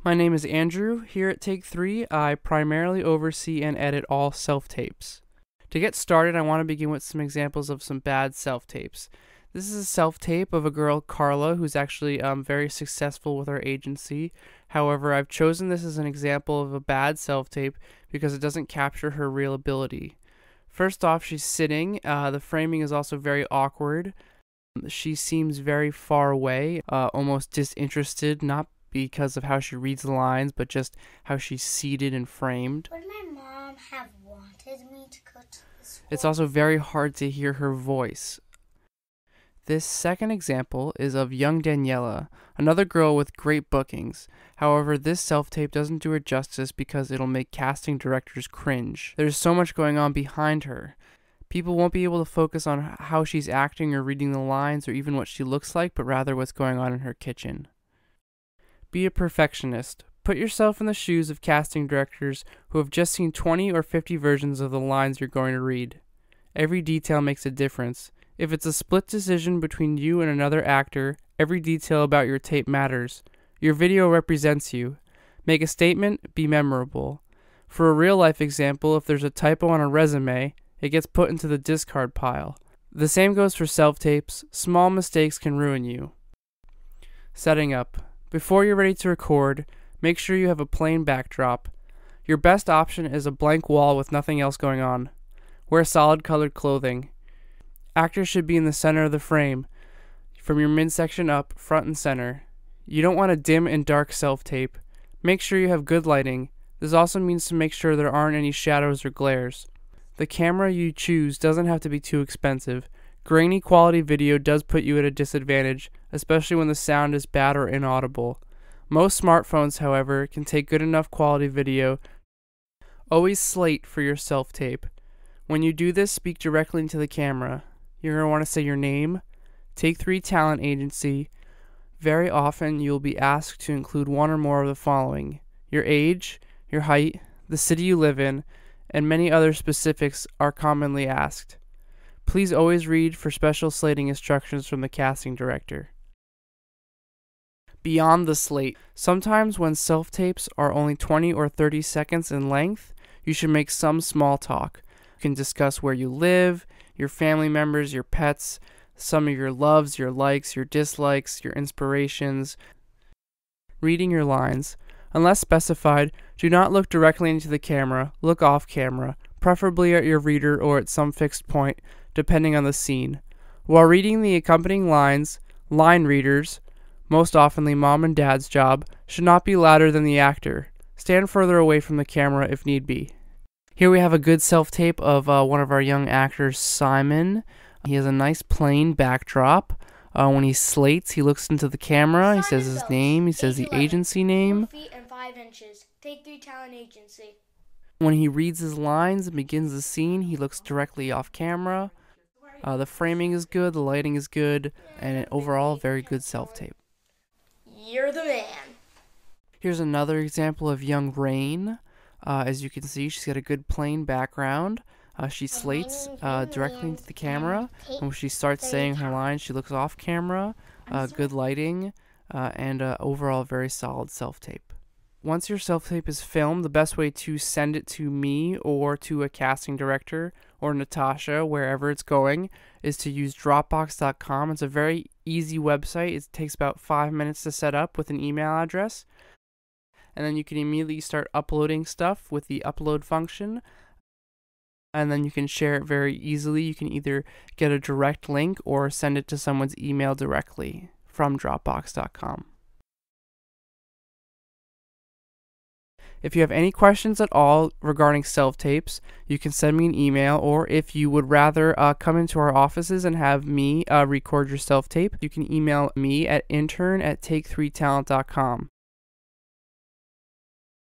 My name is Andrew. Here at Take 3, I primarily oversee and edit all self-tapes. To get started, I want to begin with some examples of some bad self-tapes. This is a self-tape of a girl, Carla, who's actually very successful with her agency. However, I've chosen this as an example of a bad self-tape because it doesn't capture her real ability. First off, she's sitting. The framing is also very awkward. She seems very far away, almost disinterested, not because of how she reads the lines, but just how she's seated and framed. Would my mom have wanted me to go to the school? It's also very hard to hear her voice. This second example is of young Daniela, another girl with great bookings. However, this self-tape doesn't do her justice because it'll make casting directors cringe. There's so much going on behind her. People won't be able to focus on how she's acting or reading the lines or even what she looks like, but rather what's going on in her kitchen. Be a perfectionist. Put yourself in the shoes of casting directors who have just seen 20 or 50 versions of the lines you're going to read. Every detail makes a difference. If it's a split decision between you and another actor, every detail about your tape matters. Your video represents you. Make a statement, be memorable. For a real-life example, if there's a typo on a resume, it gets put into the discard pile. The same goes for self-tapes. Small mistakes can ruin you. Setting up. Before you're ready to record, make sure you have a plain backdrop. Your best option is a blank wall with nothing else going on. Wear solid colored clothing. Actors should be in the center of the frame, from your midsection up, front and center. You don't want a dim and dark self-tape. Make sure you have good lighting. This also means to make sure there aren't any shadows or glares. The camera you choose doesn't have to be too expensive. Grainy quality video does put you at a disadvantage, especially when the sound is bad or inaudible. Most smartphones, however, can take good enough quality video. Always slate for your self-tape. When you do this, speak directly into the camera. You're going to want to say your name, Take 3 Talent Agency. Very often, you'll be asked to include one or more of the following: your age, your height, the city you live in, and many other specifics are commonly asked. Please always read for special slating instructions from the casting director. Beyond the slate. Sometimes when self-tapes are only 20 or 30 seconds in length, you should make some small talk. You can discuss where you live, your family members, your pets, some of your loves, your likes, your dislikes, your inspirations. Reading your lines. Unless specified, do not look directly into the camera. Look off camera, preferably at your reader or at some fixed point, depending on the scene. While reading the accompanying lines, line readers, most oftenly mom and dad's job, should not be louder than the actor. Stand further away from the camera if need be. Here we have a good self-tape of one of our young actors, Simon. He has a nice plain backdrop. When he slates, he looks into the camera, he says his name, he says the agency name. 4 feet and 5 inches. Take 3 Talent Agency. When he reads his lines and begins the scene, he looks directly off camera. The framing is good, the lighting is good, and overall, very good self-tape. You're the man. Here's another example of young Rain. As you can see, she's got a good plain background. She slates directly into the camera. When she starts saying her lines, she looks off camera. Good lighting, and overall very solid self-tape. Once your self-tape is filmed, the best way to send it to me or to a casting director or Natasha, wherever it's going, is to use Dropbox.com. It's a very easy website. It takes about 5 minutes to set up with an email address. And then you can immediately start uploading stuff with the upload function. And then you can share it very easily. You can either get a direct link or send it to someone's email directly from Dropbox.com. If you have any questions at all regarding self-tapes, you can send me an email, or if you would rather come into our offices and have me record your self-tape, you can email me at intern@take3talent.com.